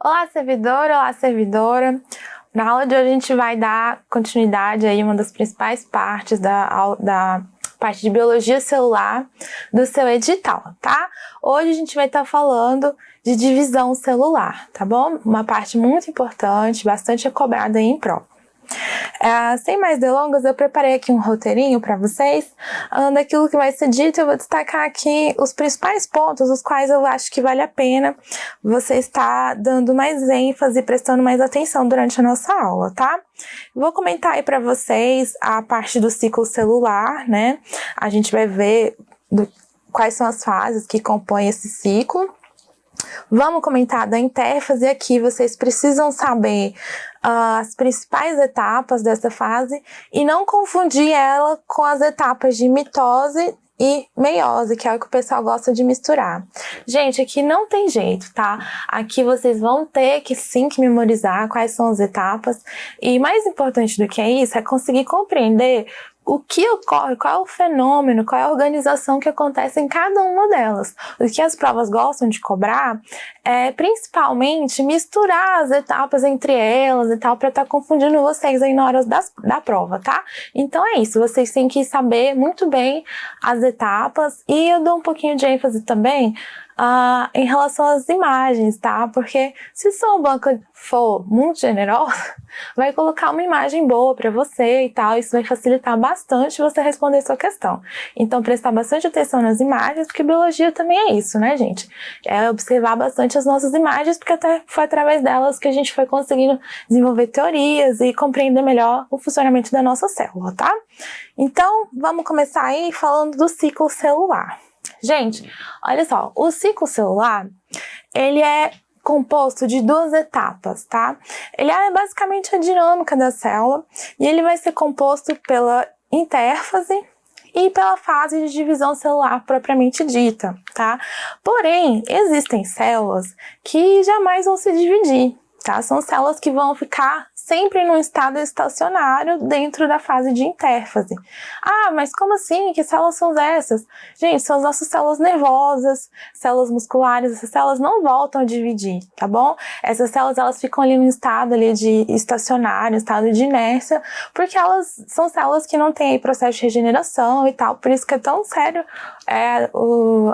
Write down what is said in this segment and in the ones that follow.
Olá, servidor! Olá, servidora! Na aula de hoje a gente vai dar continuidade aí, uma das principais partes da parte de biologia celular do seu edital, tá? Hoje a gente vai estar falando de divisão celular, tá bom? Uma parte muito importante, bastante cobrada aí em prova. Sem mais delongas, eu preparei aqui um roteirinho para vocês, daquilo que vai ser dito. Eu vou destacar aqui os principais pontos, os quais eu acho que vale a pena você estar dando mais ênfase, prestando mais atenção durante a nossa aula, tá? Vou comentar aí para vocês a parte do ciclo celular, né? A gente vai ver quais são as fases que compõem esse ciclo. Vamos comentar da intérfase aqui. Vocês precisam saber as principais etapas dessa fase e não confundir ela com as etapas de mitose e meiose, que é o que o pessoal gosta de misturar. Gente, aqui não tem jeito, tá? Aqui vocês vão ter que sim que memorizar quais são as etapas, e mais importante do que isso é conseguir compreender o que ocorre, qual é o fenômeno, qual é a organização que acontece em cada uma delas. O que as provas gostam de cobrar é principalmente misturar as etapas entre elas e tal, para estar confundindo vocês aí na hora da prova, tá? Então é isso, vocês têm que saber muito bem as etapas, e eu dou um pouquinho de ênfase também em relação às imagens, tá? Porque se sua banca for muito generosa, vai colocar uma imagem boa para você e tal, isso vai facilitar bastante você responder sua questão. Então, prestar bastante atenção nas imagens, porque biologia também é isso, né, gente? É observar bastante as nossas imagens, porque até foi através delas que a gente foi conseguindo desenvolver teorias e compreender melhor o funcionamento da nossa célula, tá? Então, vamos começar aí falando do ciclo celular. Gente, olha só, o ciclo celular, ele é composto de duas etapas, tá? Ele é basicamente a dinâmica da célula, e ele vai ser composto pela intérfase e pela fase de divisão celular propriamente dita, tá? Porém, existem células que jamais vão se dividir, tá? São células que vão ficar sempre num estado estacionário dentro da fase de intérfase. Mas como assim? Que células são essas? Gente, são as nossas células nervosas, células musculares. Essas células não voltam a dividir, tá bom? Essas células, elas ficam ali num estado ali de estacionário, estado de inércia, porque elas são células que não têm aí processo de regeneração e tal. Por isso que é tão sério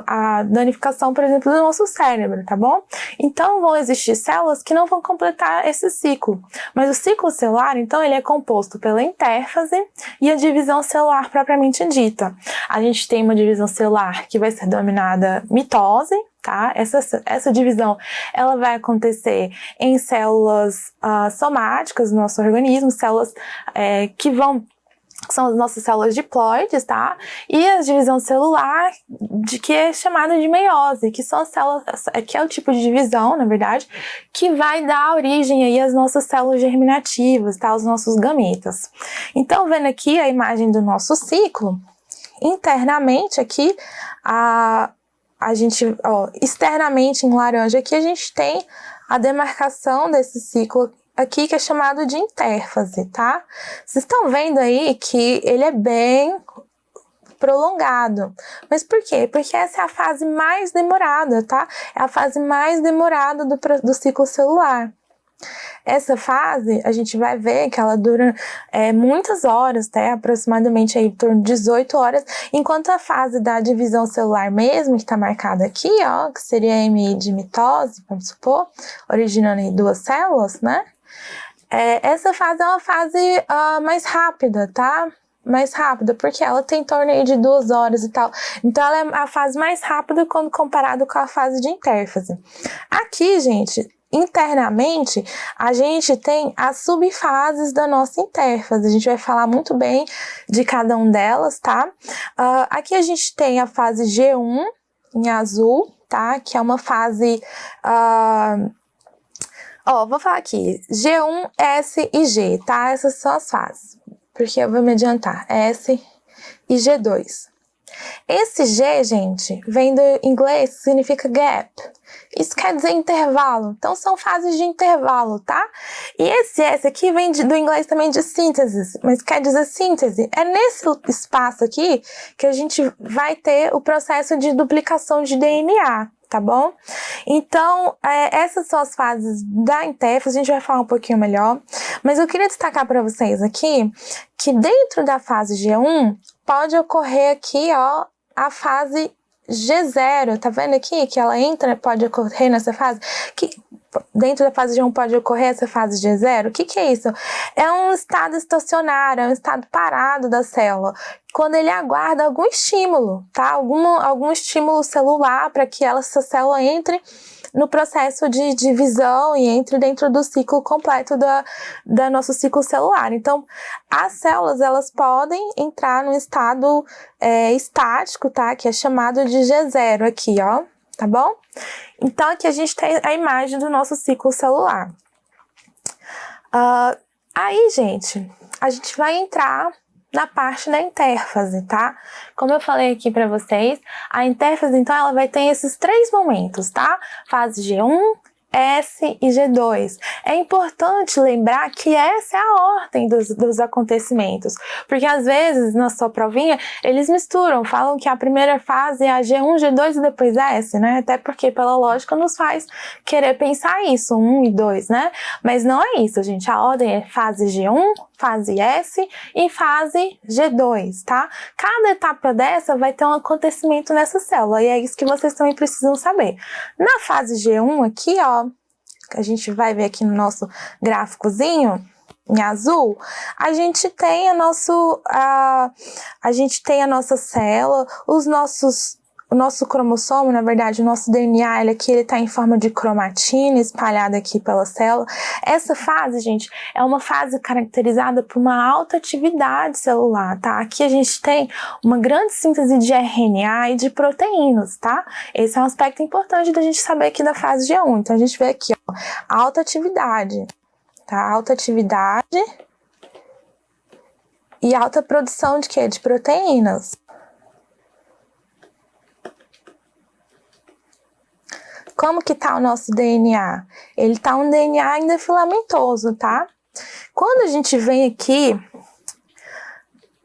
a danificação, por exemplo, do nosso cérebro, tá bom? Então, vão existir células que não vão completar esse ciclo. Mas o ciclo celular, então, ele é composto pela intérfase e a divisão celular propriamente dita. A gente tem uma divisão celular que vai ser denominada mitose, tá? Essa divisão, ela vai acontecer em células somáticas do nosso organismo, células que são as nossas células diploides, tá? E a divisão celular, que é chamada de meiose, que são as células, que é o tipo de divisão, na verdade, que vai dar origem aí às nossas células germinativas, tá? Os nossos gametas. Então, vendo aqui a imagem do nosso ciclo, internamente aqui, a gente, externamente em laranja aqui, a gente tem a demarcação desse ciclo aqui, que é chamado de intérfase, tá? Vocês estão vendo aí que ele é bem prolongado. Mas por quê? Porque essa é a fase mais demorada, tá? É a fase mais demorada do ciclo celular. Essa fase, a gente vai ver que ela dura muitas horas, tá? Aproximadamente aí, em torno de 18 horas, enquanto a fase da divisão celular mesmo, que está marcada aqui, ó, que seria a M de mitose, vamos supor, originando aí duas células, né? Essa fase é uma fase mais rápida, tá? Mais rápida, porque ela tem em torno aí de 2 horas e tal. Então, ela é a fase mais rápida quando comparado com a fase de intérfase. Aqui, gente, internamente, a gente tem as subfases da nossa intérfase. A gente vai falar muito bem de cada uma delas, tá? Aqui a gente tem a fase G1, em azul, tá? Que é uma fase... vou falar aqui, G1, S e G, tá? Essas são as fases, porque eu vou me adiantar, S e G2. Esse G, gente, vem do inglês, significa gap. Isso quer dizer intervalo, então são fases de intervalo, tá? E esse S aqui vem do inglês também de síntese, mas quer dizer síntese. É nesse espaço aqui que a gente vai ter o processo de duplicação de DNA. tá bom? Então, essas são as fases da intérfase, a gente vai falar um pouquinho melhor, mas eu queria destacar para vocês aqui que dentro da fase G1 pode ocorrer aqui, ó, a fase G0, tá vendo aqui que ela pode ocorrer nessa fase? Que dentro da fase G1 pode ocorrer essa fase G0? O que é isso? É um estado estacionário, é um estado parado da célula, quando ele aguarda algum estímulo, tá? Algum estímulo celular para que essa célula entre no processo de divisão e entre dentro do ciclo completo da nosso ciclo celular. Então, as células, elas podem entrar num estado estático, tá? Que é chamado de G0 aqui, ó, tá bom? Então, aqui a gente tem a imagem do nosso ciclo celular. Aí, gente, a gente vai entrar na parte da intérfase, tá? Como eu falei aqui para vocês, a intérfase, então, ela vai ter esses 3 momentos, tá? Fase G1, S e G2. É importante lembrar que essa é a ordem dos acontecimentos, porque às vezes na sua provinha eles misturam, falam que a primeira fase é a G1, G2 e depois S, né? Até porque pela lógica nos faz querer pensar isso, 1 e 2, né? Mas não é isso, gente. A ordem é fase G1, fase S e fase G2, tá? Cada etapa dessa vai ter um acontecimento nessa célula, e é isso que vocês também precisam saber. Na fase G1 aqui, ó, que a gente vai ver aqui no nosso gráficozinho, em azul, a gente tem a nossa célula, o nosso cromossomo, na verdade, o nosso DNA, ele tá em forma de cromatina espalhada aqui pela célula. Essa fase, gente, é uma fase caracterizada por uma alta atividade celular, tá? Aqui a gente tem uma grande síntese de RNA e de proteínas, tá? Esse é um aspecto importante da gente saber aqui da fase G1. Então, a gente vê aqui, ó, alta atividade, tá? Alta atividade e alta produção de quê? De proteínas. Como que tá o nosso DNA? Ele tá um DNA ainda filamentoso, tá? Quando a gente vem aqui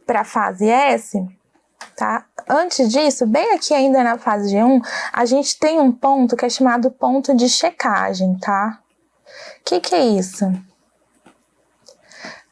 para a fase S, tá? Antes disso, bem aqui ainda na fase G1, a gente tem um ponto que é chamado ponto de checagem, tá? Que é isso?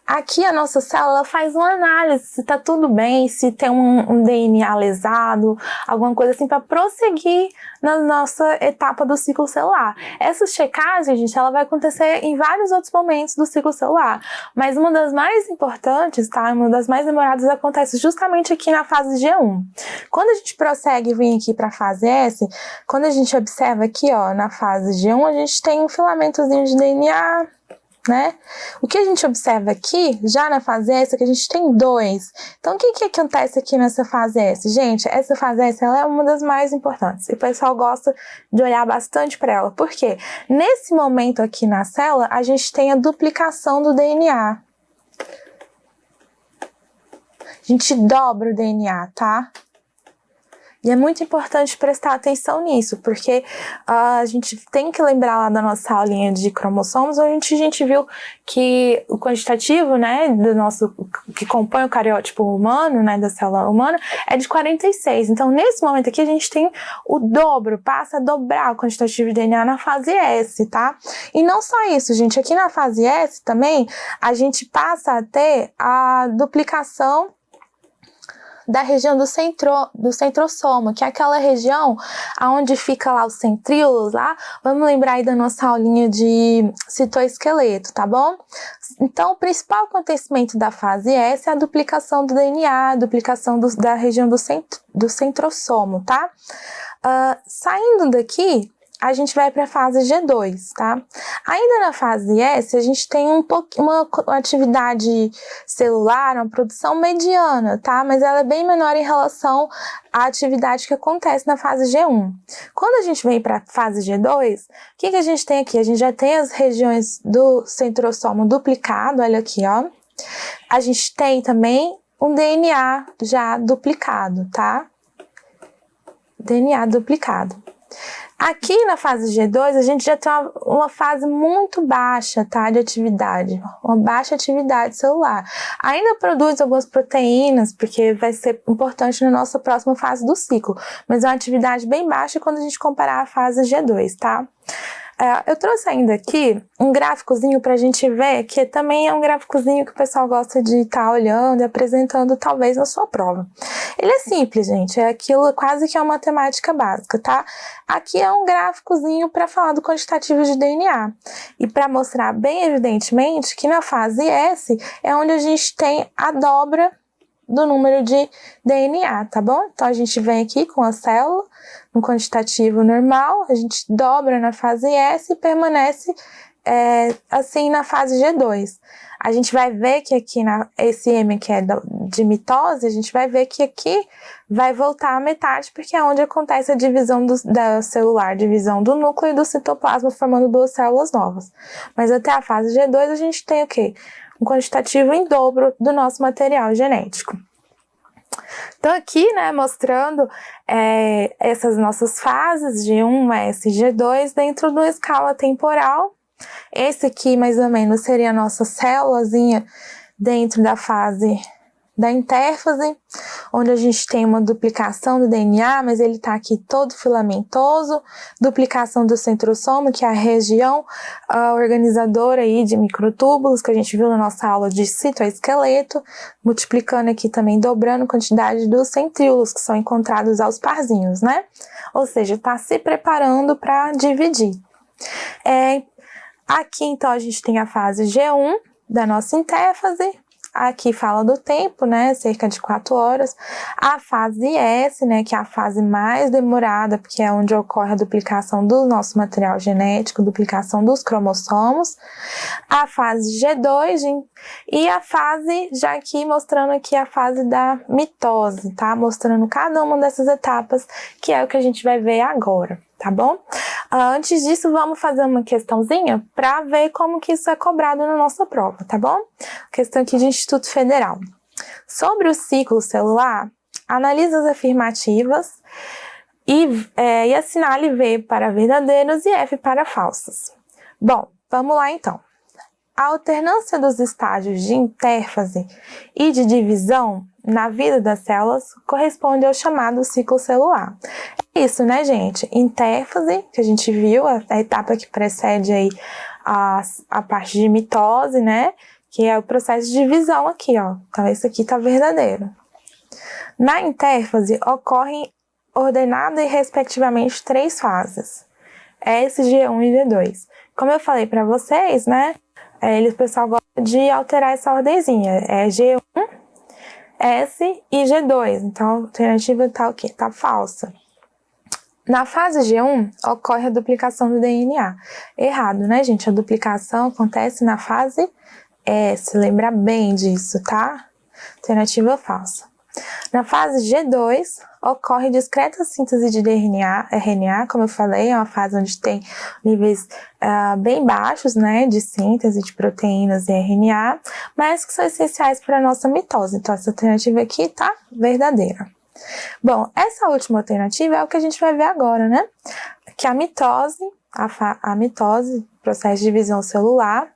Aqui a nossa célula faz uma análise se tá tudo bem, se tem um DNA lesado, alguma coisa assim, para prosseguir na nossa etapa do ciclo celular. Essa checagem, gente, ela vai acontecer em vários outros momentos do ciclo celular, mas uma das mais importantes, tá? Uma das mais demoradas acontece justamente aqui na fase G1. Quando a gente prossegue e vem aqui para a fase S, quando a gente observa aqui, ó, na fase G1, a gente tem um filamentozinho de DNA, né? O que a gente observa aqui, já na fase S, é que a gente tem 2. Então, o que acontece aqui nessa fase S? Gente, essa fase S, ela é uma das mais importantes. E o pessoal gosta de olhar bastante para ela. Por quê? Nesse momento aqui na célula, a gente tem a duplicação do DNA. A gente dobra o DNA, tá? E é muito importante prestar atenção nisso, porque a gente tem que lembrar lá da nossa aulinha de cromossomos, onde a gente viu que o quantitativo, né, que compõe o cariótipo humano, né, da célula humana, é de 46. Então, nesse momento aqui, a gente tem o dobro, passa a dobrar o quantitativo de DNA na fase S, tá? E não só isso, gente, aqui na fase S também, a gente passa a ter a duplicação da região do centrosoma, que é aquela região onde fica lá os centríolos lá. Vamos lembrar aí da nossa aulinha de citoesqueleto, tá bom? Então, o principal acontecimento da fase S é a duplicação do DNA, a duplicação da região do centrossomo, tá? Saindo daqui, a gente vai para a fase G2, tá? Ainda na fase S, a gente tem uma atividade celular, uma produção mediana, tá? Mas ela é bem menor em relação à atividade que acontece na fase G1. Quando a gente vem para a fase G2, o que a gente tem aqui? A gente já tem as regiões do centrossomo duplicado, olha aqui, ó. A gente tem também um DNA já duplicado, tá? DNA duplicado. Aqui na fase G2, a gente já tem uma fase muito baixa, tá, de atividade, uma baixa atividade celular. Ainda produz algumas proteínas, porque vai ser importante na nossa próxima fase do ciclo, mas é uma atividade bem baixa quando a gente comparar a fase G2, tá? Eu trouxe ainda aqui um gráficozinho pra gente ver, que também é um gráficozinho que o pessoal gosta de estar olhando e apresentando talvez na sua prova. Ele é simples, gente, é aquilo quase que é uma matemática básica, tá? Aqui é um gráficozinho para falar do quantitativo de DNA e para mostrar bem evidentemente que na fase S é onde a gente tem a dobra do número de DNA, tá bom? Então a gente vem aqui com a célula no quantitativo normal, a gente dobra na fase S e permanece assim na fase G2. A gente vai ver que aqui esse M que é de mitose, a gente vai ver que aqui vai voltar à metade, porque é onde acontece a divisão da celular, divisão do núcleo e do citoplasma, formando duas células novas. Mas até a fase G2 a gente tem o quê? Um quantitativo em dobro do nosso material genético. Então aqui, né, mostrando essas nossas fases, G1, S, G2, dentro de uma escala temporal. Esse aqui, mais ou menos, seria a nossa célulazinha dentro da fase da intérfase, onde a gente tem uma duplicação do DNA, mas ele está aqui todo filamentoso, duplicação do centrosoma, que é a região organizadora aí de microtúbulos, que a gente viu na nossa aula de citoesqueleto, multiplicando aqui também, dobrando a quantidade dos centríolos, que são encontrados aos parzinhos, né? Ou seja, está se preparando para dividir. Aqui, então, a gente tem a fase G1 da nossa intérfase. Aqui fala do tempo, né, cerca de 4 horas. A fase S, né, que é a fase mais demorada, porque é onde ocorre a duplicação do nosso material genético, duplicação dos cromossomos. A fase G2 e a fase, já aqui mostrando aqui a fase da mitose, tá? Mostrando cada uma dessas etapas, que é o que a gente vai ver agora, tá bom? Antes disso, vamos fazer uma questãozinha para ver como que isso é cobrado na nossa prova, tá bom? Questão aqui de Instituto Federal. Sobre o ciclo celular, analise as afirmativas e assinale V para verdadeiros e F para falsas. Bom, vamos lá então. A alternância dos estágios de intérfase e de divisão na vida das células corresponde ao chamado ciclo celular. É isso, né, gente? Intérfase, que a gente viu, a etapa que precede aí a parte de mitose, né? Que é o processo de divisão aqui, ó. Então, esse aqui tá verdadeiro. Na intérfase, ocorrem ordenada e respectivamente 3 fases. S, G1 e G2. Como eu falei para vocês, né? O pessoal gosta de alterar essa ordenzinha. É G1, S e G2. Então, a alternativa tá o quê? Tá falsa. Na fase G1, ocorre a duplicação do DNA. Errado, né, gente? A duplicação acontece na fase S. Lembra bem disso, tá? Alternativa falsa. Na fase G2, ocorre discreta síntese de RNA, como eu falei, é uma fase onde tem níveis bem baixos, né, de síntese de proteínas e RNA, mas que são essenciais para a nossa mitose. Então, essa alternativa aqui tá verdadeira. Bom, essa última alternativa é o que a gente vai ver agora, né? Que a mitose, processo de divisão celular,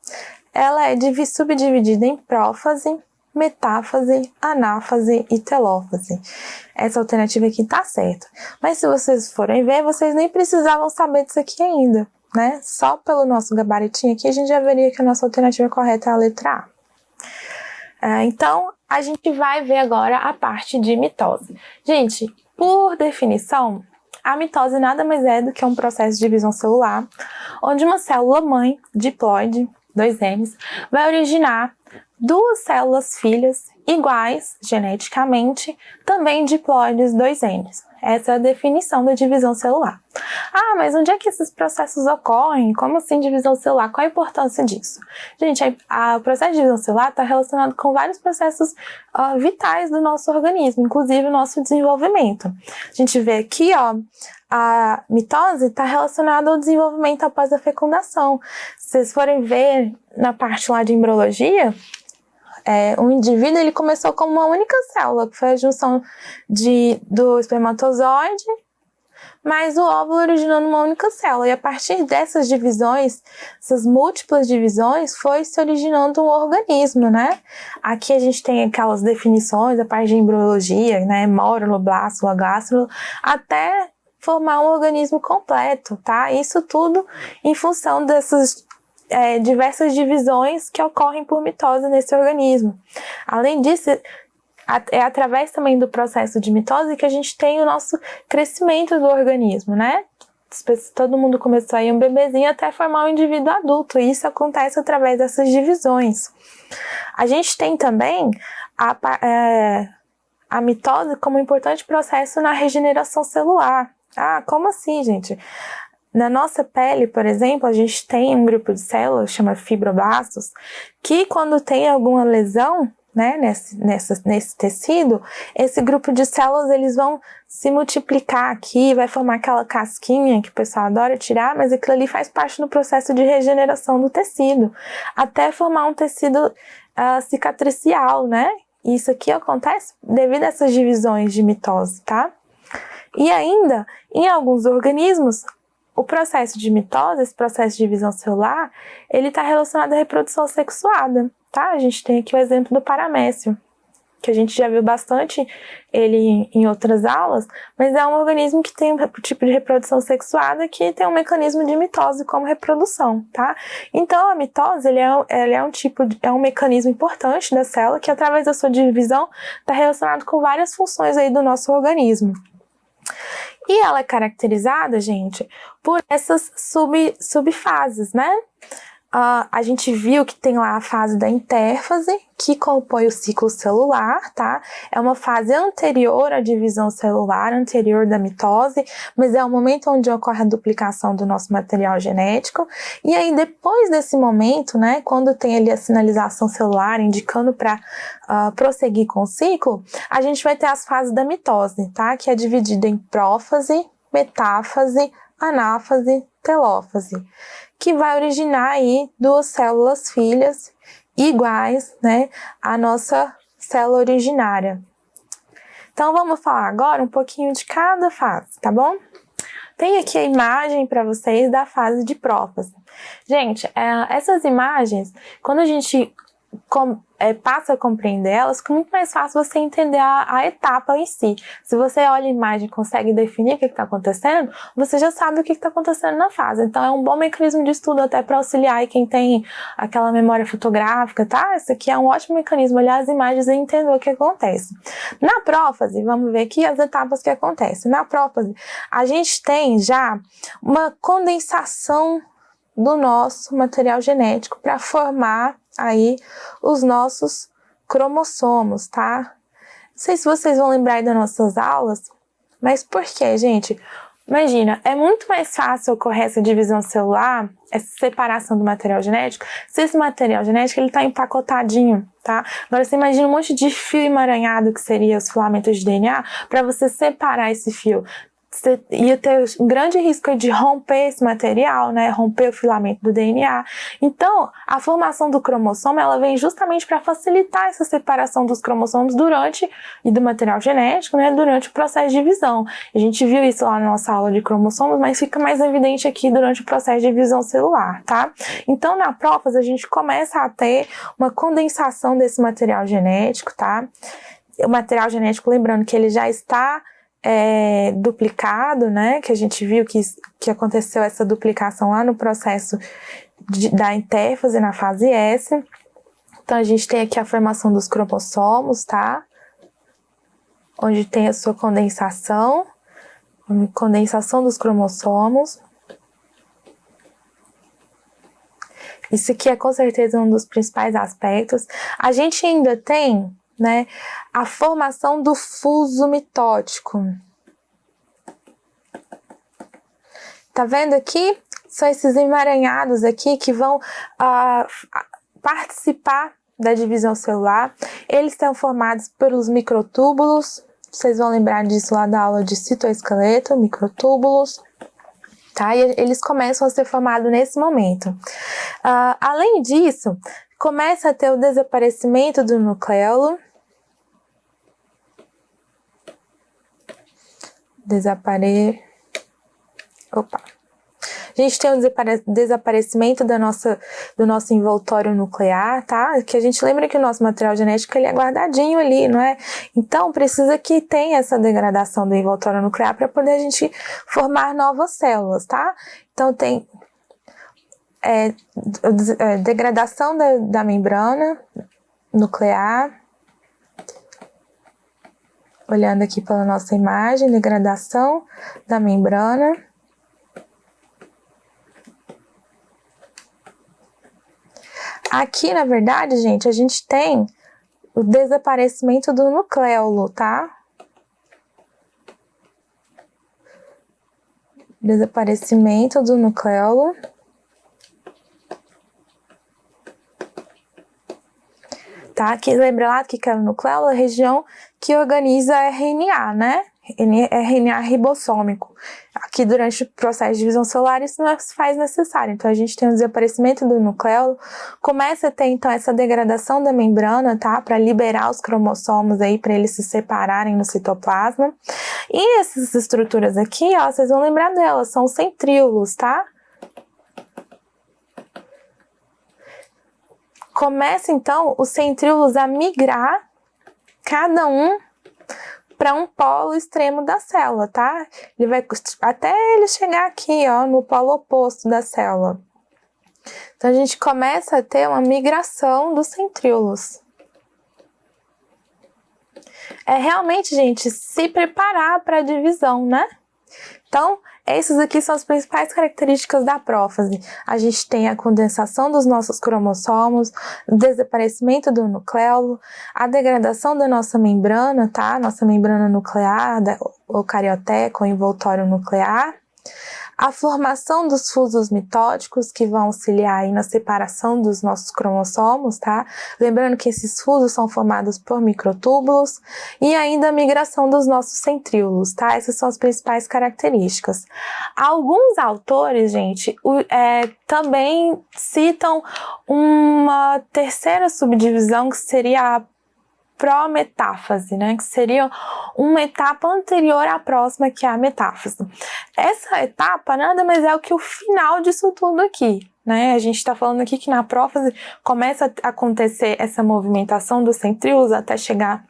ela é subdividida em prófase, metáfase, anáfase e telófase. Essa alternativa aqui tá certa. Mas se vocês forem ver, vocês nem precisavam saber disso aqui ainda, né? Só pelo nosso gabaritinho aqui, a gente já veria que a nossa alternativa correta é a letra A. Então, a gente vai ver agora a parte de mitose. Gente, por definição, a mitose nada mais é do que um processo de divisão celular, onde uma célula-mãe, diploide, 2 N's, vai originar 2 células filhas iguais geneticamente, também diploides 2 N's. Essa é a definição da divisão celular. Ah, mas onde é que esses processos ocorrem? Como assim divisão celular? Qual a importância disso? Gente, o processo de divisão celular está relacionado com vários processos vitais do nosso organismo, inclusive o nosso desenvolvimento. A gente vê aqui, ó, a mitose está relacionada ao desenvolvimento após a fecundação. Se vocês forem ver na parte lá de embriologia, um indivíduo ele começou como uma única célula, que foi a junção do espermatozoide mais o óvulo originando uma única célula. E a partir dessas divisões, essas múltiplas divisões, foi se originando um organismo, né? Aqui a gente tem aquelas definições, a parte de embriologia, né? Mórulo, blástulo, agástulo, até formar um organismo completo, tá? Isso tudo em função dessas diversas divisões que ocorrem por mitose nesse organismo. Além disso, é através também do processo de mitose que a gente tem o nosso crescimento do organismo, né? Todo mundo começou aí um bebezinho até formar um indivíduo adulto, e isso acontece através dessas divisões. A gente tem também a mitose como um importante processo na regeneração celular. Ah, como assim, gente? Na nossa pele, por exemplo, a gente tem um grupo de células, chama fibroblastos, que quando tem alguma lesão, né, nesse tecido, esse grupo de células eles vão se multiplicar aqui, vai formar aquela casquinha que o pessoal adora tirar, mas aquilo ali faz parte do processo de regeneração do tecido, até formar um tecido cicatricial, né? E isso aqui acontece devido a essas divisões de mitose, tá? E ainda, em alguns organismos, o processo de mitose, esse processo de divisão celular, ele está relacionado à reprodução sexuada, tá? A gente tem aqui o exemplo do paramécio, que a gente já viu bastante ele em outras aulas, mas é um organismo que tem um tipo de reprodução sexuada que tem um mecanismo de mitose como reprodução, tá? Então, a mitose, ele é um mecanismo importante da célula que, através da sua divisão, está relacionado com várias funções aí do nosso organismo. E ela é caracterizada, gente, por essas subfases, né? A gente viu que tem lá a fase da intérfase, que compõe o ciclo celular, tá? É uma fase anterior à divisão celular, anterior da mitose, mas é o momento onde ocorre a duplicação do nosso material genético. E aí, depois desse momento, né, quando tem ali a sinalização celular indicando para prosseguir com o ciclo, a gente vai ter as fases da mitose, tá? Que é dividida em prófase, metáfase, anáfase, telófase, que vai originar aí duas células filhas iguais, né, à nossa célula originária. Então, vamos falar agora um pouquinho de cada fase, tá bom? Tem aqui a imagem para vocês da fase de prófase. Gente, essas imagens, quando a gente passa a compreender elas, fica muito mais fácil você entender a etapa em si. Se você olha a imagem e consegue definir o que está acontecendo, você já sabe o que está acontecendo na fase. Então, é um bom mecanismo de estudo até para auxiliar aí quem tem aquela memória fotográfica, tá? Esse aqui é um ótimo mecanismo, olhar as imagens e entender o que acontece. Na prófase, vamos ver aqui as etapas que acontecem. Na prófase, a gente tem já uma condensação do nosso material genético para formar aí os nossos cromossomos, tá? Não sei se vocês vão lembrar aí das nossas aulas, mas por quê, gente? Imagina, é muito mais fácil ocorrer essa divisão celular, essa separação do material genético, se esse material genético ele tá empacotadinho, tá? Agora você imagina um monte de fio emaranhado que seria os filamentos de DNA, para você separar esse fio. Você ia ter um grande risco de romper esse material, né? Romper o filamento do DNA. Então, a formação do cromossomo, ela vem justamente para facilitar essa separação dos cromossomos e do material genético, né? Durante o processo de divisão. A gente viu isso lá na nossa aula de cromossomos, mas fica mais evidente aqui durante o processo de divisão celular, tá? Então, na prófase, a gente começa a ter uma condensação desse material genético, tá? O material genético, lembrando que ele já está duplicado, né? Que a gente viu que aconteceu essa duplicação lá no processo da intérfase na fase S. Então, a gente tem aqui a formação dos cromossomos, tá? Onde tem a sua condensação dos cromossomos. Isso aqui é com certeza um dos principais aspectos. A gente ainda tem, né, a formação do fuso mitótico. Tá vendo aqui? São esses emaranhados aqui que vão participar da divisão celular. Eles são formados pelos microtúbulos. Vocês vão lembrar disso lá da aula de citoesqueleto, microtúbulos. Tá? E eles começam a ser formados nesse momento. Além disso, começa a ter o desaparecimento do nucleolo. Opa. A gente tem o desaparecimento do nosso envoltório nuclear, tá? Que a gente lembra que o nosso material genético ele é guardadinho ali, não é? Então, precisa que tenha essa degradação do envoltório nuclear para poder a gente formar novas células, tá? Então, tem degradação da membrana nuclear. Olhando aqui pela nossa imagem, degradação da membrana. Aqui, na verdade, gente, a gente tem o desaparecimento do nucleolo, tá? Desaparecimento do nucleolo. Tá? Aqui, lembra lá que é o nucleolo, a região que organiza RNA, né? RNA ribossômico. Aqui, durante o processo de divisão celular, isso não se faz necessário. Então, a gente tem o desaparecimento do nucleolo, começa a ter, então, essa degradação da membrana, tá? Para liberar os cromossomos aí, para eles se separarem no citoplasma. E essas estruturas aqui, ó, vocês vão lembrar delas, são centríolos, tá? Começa, então, os centríolos a migrar, cada um para um polo extremo da célula, tá? Ele vai até ele chegar aqui, ó, no polo oposto da célula. Então, a gente começa a ter uma migração dos centríolos. É realmente, gente, se preparar para a divisão, né? Então, essas aqui são as principais características da prófase. A gente tem a condensação dos nossos cromossomos, o desaparecimento do nucleolo, a degradação da nossa membrana, tá? Nossa membrana nuclear, o carioteca, o envoltório nuclear. A formação dos fusos mitóticos, que vão auxiliar aí na separação dos nossos cromossomos, tá? Lembrando que esses fusos são formados por microtúbulos. E ainda a migração dos nossos centríolos, tá? Essas são as principais características. Alguns autores, gente, também citam uma terceira subdivisão, que seria a prometáfase, né? Que seria uma etapa anterior à próxima, que é a metáfase. Essa etapa nada mais é o que o final disso tudo aqui, né? A gente está falando aqui que na prófase começa a acontecer essa movimentação dos centríolos até chegar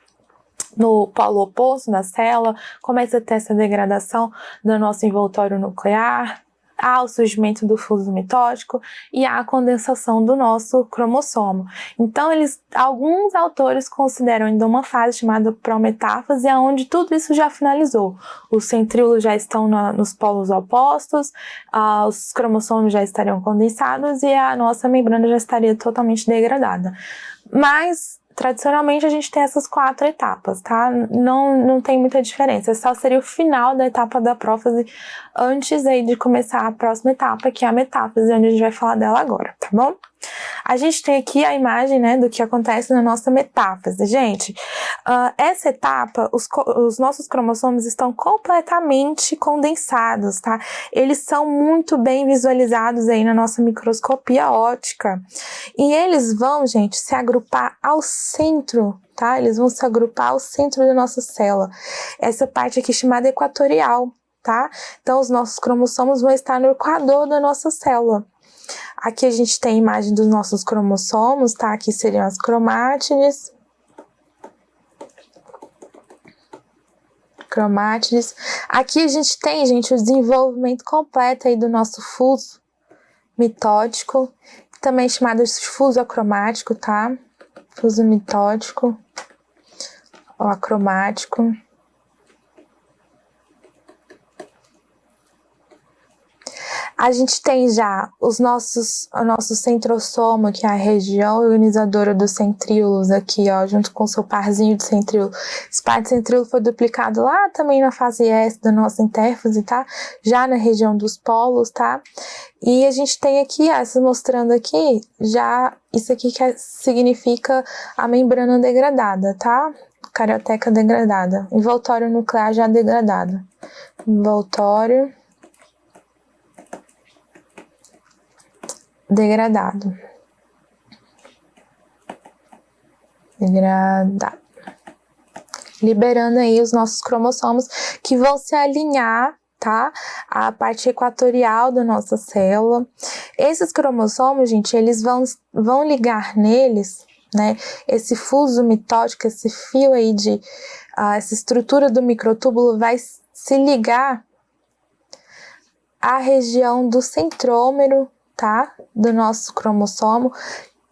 no polo oposto da célula, começa a ter essa degradação do nosso envoltório nuclear, há o surgimento do fuso mitótico e há a condensação do nosso cromossomo. Então, alguns autores consideram ainda uma fase chamada prometáfase, onde tudo isso já finalizou. Os centríolos já estão nos polos opostos, os cromossomos já estariam condensados e a nossa membrana já estaria totalmente degradada. Mas tradicionalmente a gente tem essas 4 etapas, tá? Não tem muita diferença, só seria o final da etapa da prófase antes aí de começar a próxima etapa, que é a metáfase, onde a gente vai falar dela agora, tá bom? A gente tem aqui a imagem, né, do que acontece na nossa metáfase. Gente, essa etapa, os nossos cromossomos estão completamente condensados, tá? Eles são muito bem visualizados aí na nossa microscopia óptica. E eles vão, gente, se agrupar ao centro, tá? Eles vão se agrupar ao centro da nossa célula. Essa parte aqui chamada equatorial, tá? Então, os nossos cromossomos vão estar no equador da nossa célula. Aqui a gente tem a imagem dos nossos cromossomos, tá? Aqui seriam as cromátides. Aqui a gente tem, gente, o desenvolvimento completo aí do nosso fuso mitótico, também chamado de fuso acromático, tá? Fuso mitótico, ou acromático. A gente tem já o nosso centrossomo, que é a região organizadora dos centríolos aqui, ó, junto com o seu parzinho de centríolo. Esse par de centríolo foi duplicado lá também na fase S da nossa intérfase, tá? Já na região dos polos, tá? E a gente tem aqui, mostrando aqui, já isso aqui que significa a membrana degradada, tá? Carioteca degradada. Envoltório nuclear já degradado. Envoltório degradado. Liberando aí os nossos cromossomos que vão se alinhar, tá? A parte equatorial da nossa célula. Esses cromossomos, gente, eles vão ligar neles, né? Esse fuso mitótico, esse fio aí essa estrutura do microtúbulo vai se ligar à região do centrômero, tá? Do nosso cromossomo,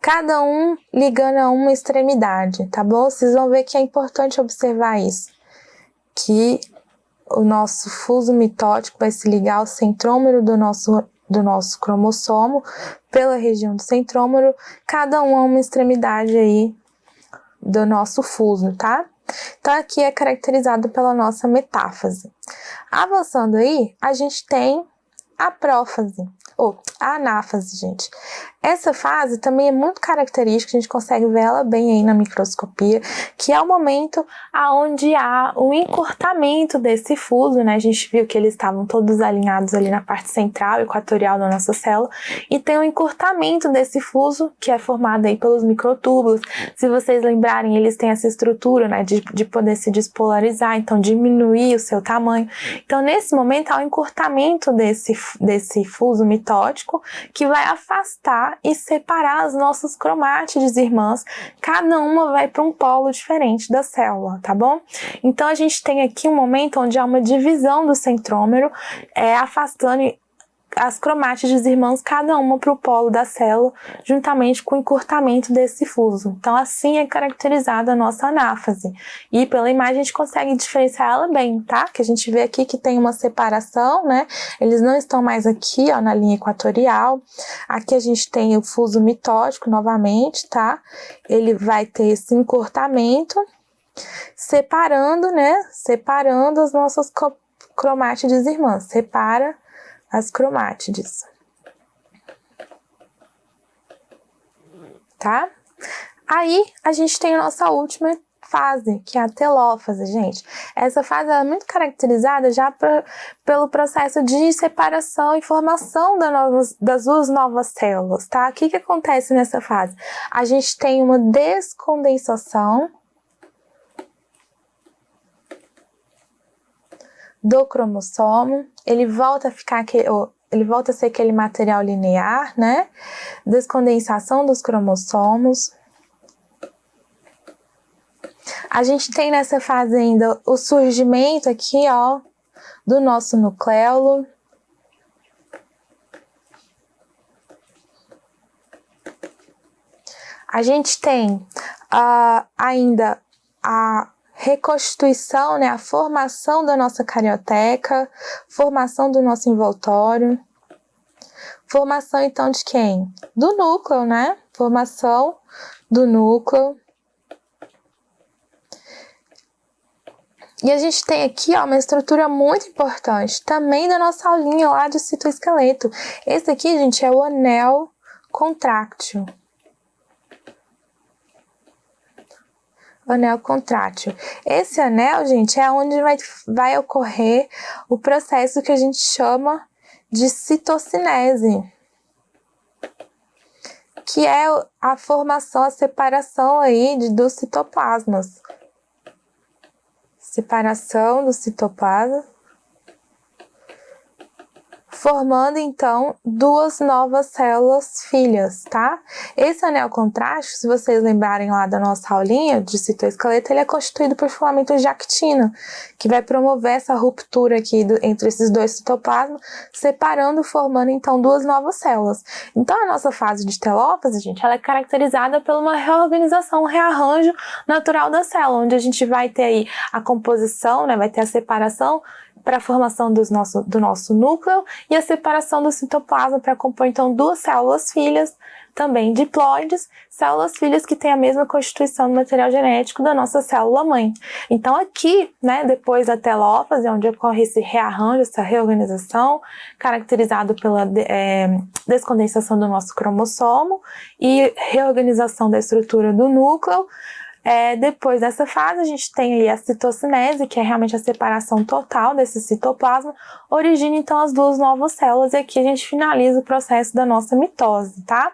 cada um ligando a uma extremidade, tá bom? Vocês vão ver que é importante observar isso, que o nosso fuso mitótico vai se ligar ao centrômero do nosso cromossomo, pela região do centrômero, cada um a uma extremidade aí do nosso fuso, tá? Então, aqui é caracterizado pela nossa metáfase. Avançando aí, a gente tem a prófase, ou a anáfase, gente. Essa fase também é muito característica, a gente consegue ver ela bem aí na microscopia, que é o momento onde há o encurtamento desse fuso, né? A gente viu que eles estavam todos alinhados ali na parte central, equatorial da nossa célula, e tem o encurtamento desse fuso, que é formado aí pelos microtúbulos. Se vocês lembrarem, eles têm essa estrutura, né, de poder se despolarizar, então diminuir o seu tamanho. Então, nesse momento, há o encurtamento desse fuso mitótico, que vai afastar e separar as nossas cromátides irmãs, cada uma vai para um polo diferente da célula, tá bom? Então a gente tem aqui um momento onde há uma divisão do centrômero, afastando as cromátides irmãs, cada uma para o polo da célula, juntamente com o encurtamento desse fuso. Então, assim é caracterizada a nossa anáfase. E pela imagem a gente consegue diferenciar ela bem, tá? Que a gente vê aqui que tem uma separação, né? Eles não estão mais aqui, ó, na linha equatorial. Aqui a gente tem o fuso mitótico novamente, tá? Ele vai ter esse encurtamento, separando, né? Separando as nossas cromátides irmãs. Separa as cromátides, tá? Aí a gente tem a nossa última fase, que é a telófase, gente. Essa fase é muito caracterizada já pelo processo de separação e formação das duas novas células, tá? O que acontece nessa fase? A gente tem uma descondensação do cromossomo, ele volta a ser aquele material linear, né? Descondensação dos cromossomos. A gente tem nessa fase ainda o surgimento aqui, ó, do nosso nucleolo. A gente tem ainda a reconstituição, né, a formação da nossa carioteca, formação do nosso envoltório, formação então de quem? Do núcleo, né? Formação do núcleo. E a gente tem aqui, ó, uma estrutura muito importante, também da nossa linha lá de citoesqueleto. Esse aqui, gente, é o anel contráctil. Anel contrátil. Esse anel, gente, é onde vai ocorrer o processo que a gente chama de citocinese, que é a formação, a separação aí dos citoplasmas. Separação do citoplasma, formando então duas novas células filhas, tá? Esse anel contrátil, se vocês lembrarem lá da nossa aulinha de citoesqueleto, ele é constituído por filamento de actina, que vai promover essa ruptura aqui entre esses dois citoplasmas, separando, formando então duas novas células. Então a nossa fase de telófase, gente, ela é caracterizada por uma reorganização, um rearranjo natural da célula, onde a gente vai ter aí a composição, né, vai ter a separação para a formação do nosso núcleo e a separação do citoplasma para compor então duas células filhas, também diploides, células filhas que têm a mesma constituição do material genético da nossa célula mãe. Então aqui, né, depois da telófase, onde ocorre esse rearranjo, essa reorganização, caracterizado pela descondensação do nosso cromossomo e reorganização da estrutura do núcleo. Depois dessa fase, a gente tem aí a citocinese, que é realmente a separação total desse citoplasma, origina então as duas novas células, e aqui a gente finaliza o processo da nossa mitose, tá?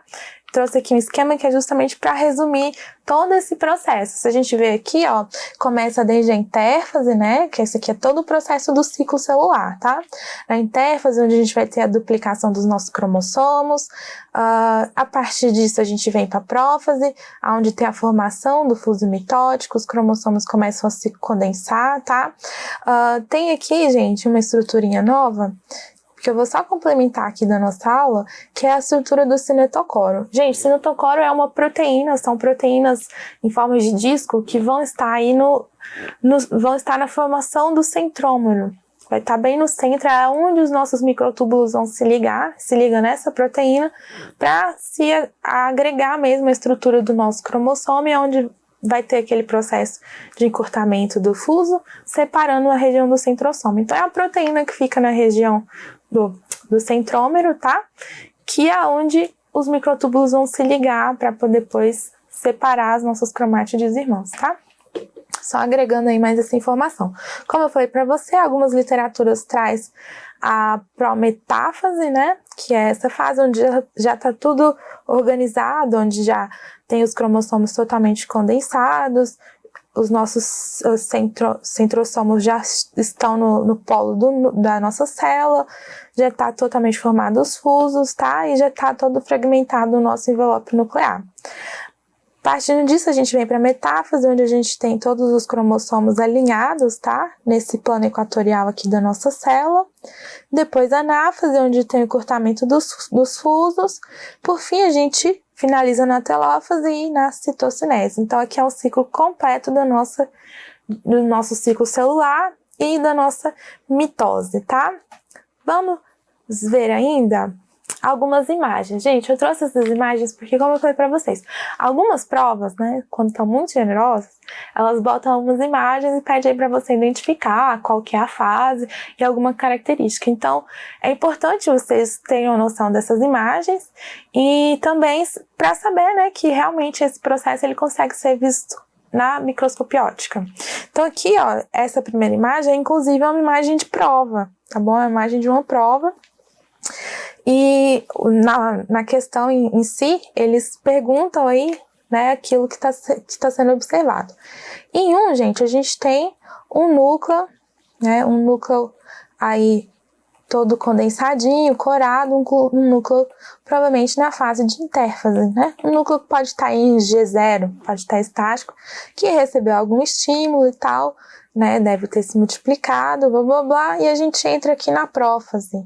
trouxe aqui um esquema que é justamente para resumir todo esse processo. Se a gente vê aqui, ó, começa desde a intérfase, né, que esse aqui é todo o processo do ciclo celular, tá? Na intérfase, onde a gente vai ter a duplicação dos nossos cromossomos, a partir disso a gente vem para a prófase, onde tem a formação do fuso mitótico, os cromossomos começam a se condensar, tá? Tem aqui, gente, uma estruturinha nova, que eu vou só complementar aqui da nossa aula, que é a estrutura do cinetocoro. Gente, cinetocoro é uma proteína, são proteínas em forma de disco que vão estar aí vão estar na formação do centrômero. Vai estar bem no centro, é onde os nossos microtúbulos vão se liga nessa proteína para se agregar mesmo a estrutura do nosso cromossomo, e onde vai ter aquele processo de encurtamento do fuso, separando a região do centrossomo. Então, é a proteína que fica na região do centrômero, tá? Que é onde os microtúbulos vão se ligar para poder depois separar as nossas cromátides irmãos, tá? Só agregando aí mais essa informação. Como eu falei para você, algumas literaturas traz a prometáfase, né? Que é essa fase onde já está tudo organizado, onde já tem os cromossomos totalmente condensados, os nossos centrossomos já estão no polo da nossa célula, já está totalmente formado os fusos, tá? E já está todo fragmentado o nosso envelope nuclear. Partindo disso, a gente vem para a metáfase, onde a gente tem todos os cromossomos alinhados, tá? Nesse plano equatorial aqui da nossa célula. Depois a anáfase, onde tem o encurtamento dos fusos. Por fim, a gente finaliza na telófase e na citocinese. Então, aqui é um ciclo completo do nosso ciclo celular e da nossa mitose, tá? Vamos ver ainda algumas imagens. Gente, eu trouxe essas imagens porque, como eu falei para vocês, algumas provas, né, quando estão muito generosas, elas botam algumas imagens e pedem aí para você identificar qual que é a fase e alguma característica. Então, é importante vocês tenham noção dessas imagens e também para saber, né, que realmente esse processo ele consegue ser visto na microscopia óptica. Então, aqui, ó, essa primeira imagem, inclusive, é uma imagem de prova, tá bom? É uma imagem de uma prova. E na questão em si, eles perguntam aí, né, aquilo que tá sendo observado. Em gente, a gente tem um núcleo, né, um núcleo aí todo condensadinho, corado, um núcleo provavelmente na fase de intérfase, né? Um núcleo que pode estar em G0, pode estar estático, que recebeu algum estímulo e tal, né, deve ter se multiplicado, blá, blá, blá, e a gente entra aqui na prófase.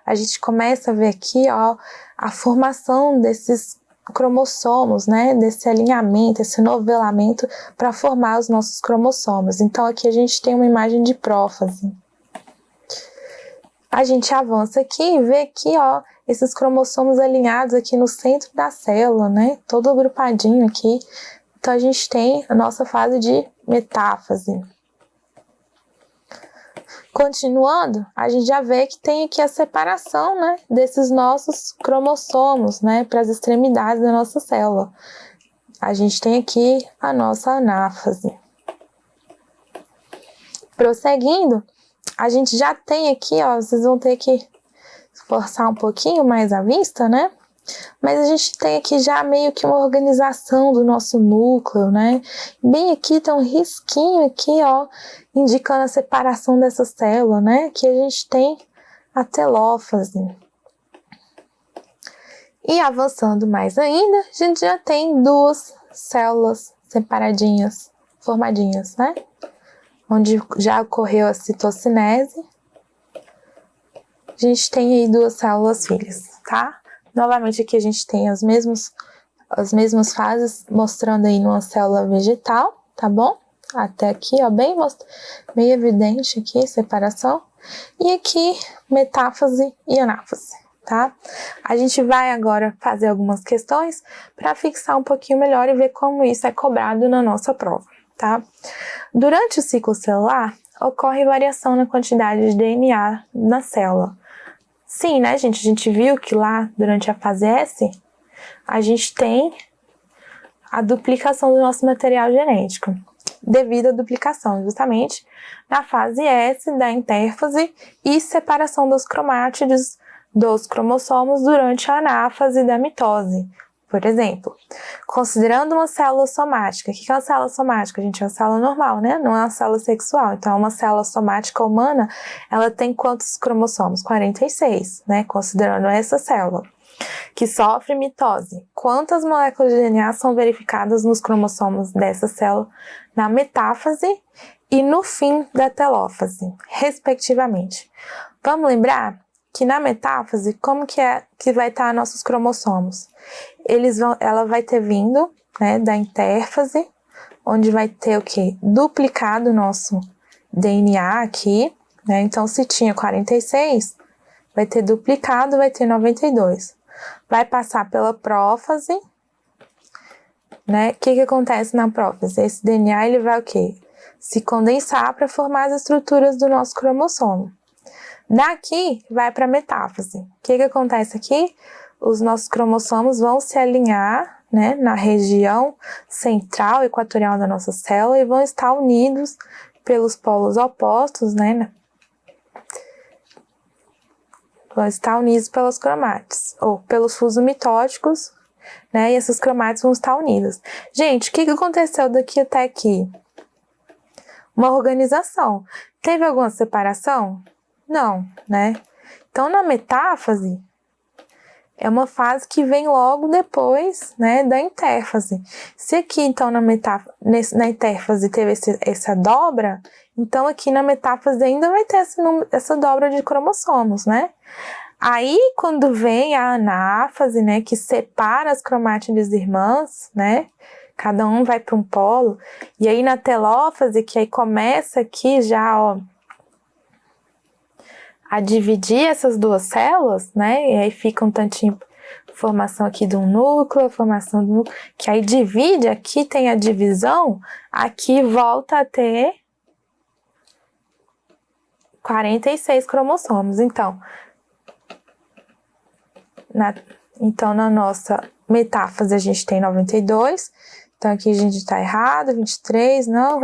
A gente começa a ver aqui, ó, a formação desses cromossomos, né, desse alinhamento, esse novelamento para formar os nossos cromossomos. Então, aqui a gente tem uma imagem de prófase. A gente avança aqui e vê aqui, ó, esses cromossomos alinhados aqui no centro da célula, né, todo agrupadinho aqui. Então, a gente tem a nossa fase de metáfase. Continuando, a gente já vê que tem aqui a separação, né, desses nossos cromossomos, né, para as extremidades da nossa célula. A gente tem aqui a nossa anáfase. Prosseguindo, a gente já tem aqui, ó, vocês vão ter que forçar um pouquinho mais a vista, né? Mas a gente tem aqui já meio que uma organização do nosso núcleo, né? Bem aqui tem um risquinho aqui, ó, indicando a separação dessa célula, né? Que a gente tem a telófase. E avançando mais ainda, a gente já tem duas células separadinhas, formadinhas, né? Onde já ocorreu a citocinese. A gente tem aí duas células filhas, tá? Novamente aqui a gente tem as mesmas fases mostrando aí numa célula vegetal, tá bom? Até aqui, ó, bem evidente aqui, separação. E aqui, metáfase e anáfase, tá? A gente vai agora fazer algumas questões para fixar um pouquinho melhor e ver como isso é cobrado na nossa prova, tá? Durante o ciclo celular, ocorre variação na quantidade de DNA na célula. Sim, né, gente? A gente viu que lá, durante a fase S, a gente tem a duplicação do nosso material genético, devido à duplicação, justamente, na fase S da intérfase e separação dos cromátides dos cromossomos durante a anáfase da mitose. Por exemplo, considerando uma célula somática. O que é uma célula somática, gente? É uma célula normal, né? Não é uma célula sexual. Então, uma célula somática humana, ela tem quantos cromossomos? 46, né? Considerando essa célula que sofre mitose. Quantas moléculas de DNA são verificadas nos cromossomos dessa célula na metáfase e no fim da telófase, respectivamente? Vamos lembrar que na metáfase, como que vai estar nossos cromossomos? Ela vai ter vindo, né, da intérfase, onde vai ter o quê? Duplicado o nosso DNA aqui, né? Então, se tinha 46, vai ter duplicado, vai ter 92. Vai passar pela prófase, né? O que acontece na prófase? Esse DNA, ele vai o quê? Se condensar para formar as estruturas do nosso cromossomo. Daqui, vai para a metáfase. O que acontece aqui? Os nossos cromossomos vão se alinhar, né, na região central equatorial da nossa célula e vão estar unidos pelos polos opostos, né? Vão estar unidos pelas cromátides, ou pelos fusos mitóticos, né? E essas cromátides vão estar unidas. Gente, o que aconteceu daqui até aqui? Uma organização. Teve alguma separação? Não, né? Então, na metáfase, é uma fase que vem logo depois, né, da intérfase. Se aqui, então, na intérfase teve essa dobra, então aqui na metáfase ainda vai ter essa dobra de cromossomos, né? Aí, quando vem a anáfase, né, que separa as cromátides irmãs, né, cada um vai para um polo, e aí na telófase, que aí começa aqui já, ó, a dividir essas duas células, né, e aí fica um tantinho, formação aqui de um núcleo, formação do núcleo, que aí divide, aqui tem a divisão, aqui volta a ter 46 cromossomos. Então, na nossa metáfase a gente tem 92, então aqui a gente tá errado, 23, não.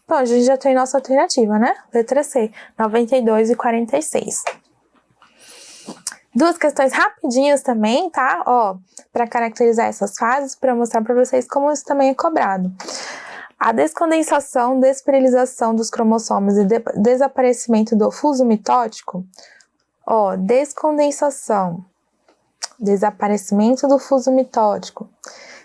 Bom, a gente já tem nossa alternativa, né? Letra C, 92 e 46. Duas questões rapidinhas também, tá? Ó, para caracterizar essas fases, para mostrar para vocês como isso também é cobrado. A descondensação, desperilização dos cromossomos e desaparecimento do fuso mitótico. Ó, descondensação, desaparecimento do fuso mitótico,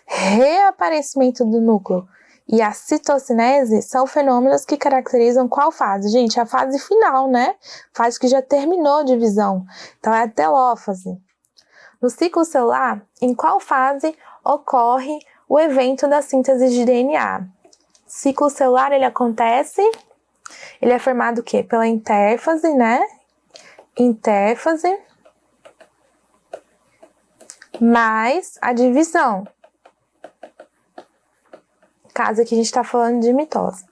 reaparecimento do núcleo e a citocinese são fenômenos que caracterizam qual fase? Gente, a fase final, né? Fase que já terminou a divisão. Então, é a telófase. No ciclo celular, em qual fase ocorre o evento da síntese de DNA? Ciclo celular, ele é formado o quê? Pela intérfase, né? Intérfase mais a divisão. Caso aqui a gente está falando de mitose.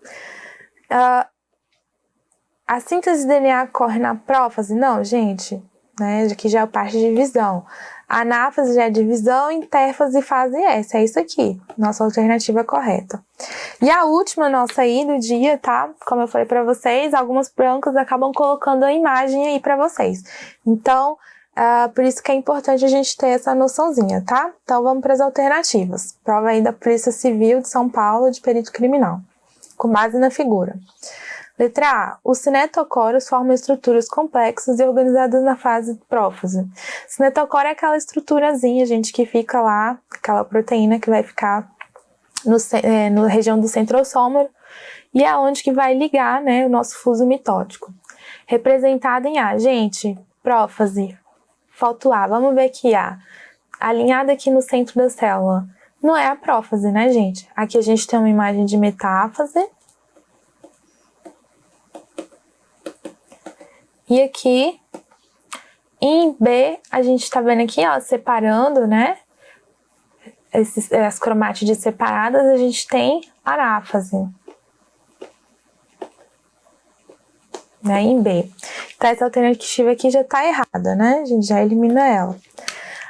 A síntese de DNA ocorre na prófase? Não, gente, né? Aqui já é a parte de divisão. A anáfase já é divisão, intérfase, fase S. É isso aqui, nossa alternativa correta. E a última nossa aí do dia, tá? Como eu falei para vocês, algumas brancas acabam colocando a imagem aí para vocês. Então, por isso que é importante a gente ter essa noçãozinha, tá? Então, vamos para as alternativas. Prova aí da Polícia Civil de São Paulo de perito criminal, com base na figura. Letra A. Os cinetocoros formam estruturas complexas e organizadas na fase prófase. Cinetocoro é aquela estruturazinha, gente, que fica lá, aquela proteína que vai ficar na região do centrosômero e é onde que vai ligar, né, o nosso fuso mitótico. Representado em A. Gente, prófase. Falta o A. Vamos ver aqui A. Alinhada aqui no centro da célula. Não é a prófase, né, gente? Aqui a gente tem uma imagem de metáfase. E aqui, em B, a gente tá vendo aqui, ó, separando, né? As cromátides separadas, a gente tem anáfase. Né, em B. Então, essa alternativa aqui já tá errada, né? A gente já elimina ela.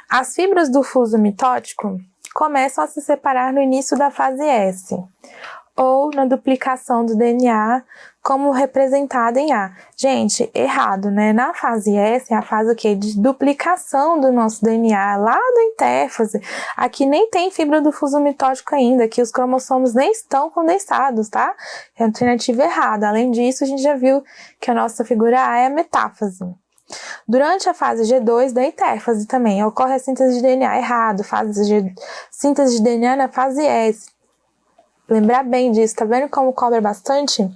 As fibras do fuso mitótico começam a se separar no início da fase S, ou na duplicação do DNA como representada em A. Gente, errado, né? Na fase S é a fase o quê? De duplicação do nosso DNA, lá da intérfase. Aqui nem tem fibra do fuso mitótico ainda, aqui os cromossomos nem estão condensados, tá? É a alternativa errada. Além disso, a gente já viu que a nossa figura A é a metáfase. Durante a fase G2 da intérfase também, ocorre a síntese de DNA errado, síntese de DNA na fase S. Lembrar bem disso, tá vendo como cobra bastante?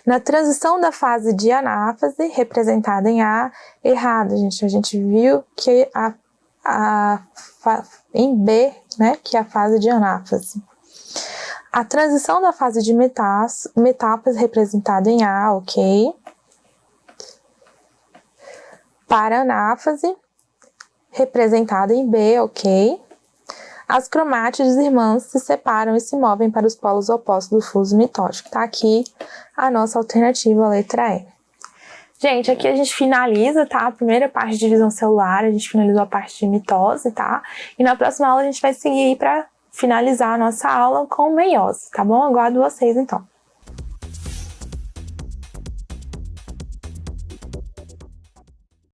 Na transição da fase de anáfase, representada em A, errado, gente. A gente viu que em B, né, que é a fase de anáfase. A transição da fase de metáfase, representada em A, ok. Para anáfase, representada em B, ok. As cromátides irmãs se separam e se movem para os polos opostos do fuso mitótico. Tá aqui a nossa alternativa, a letra E. Gente, aqui a gente finaliza, tá? A primeira parte de divisão celular, a gente finalizou a parte de mitose, tá? E na próxima aula a gente vai seguir para finalizar a nossa aula com meiose, tá bom? Aguardo vocês então.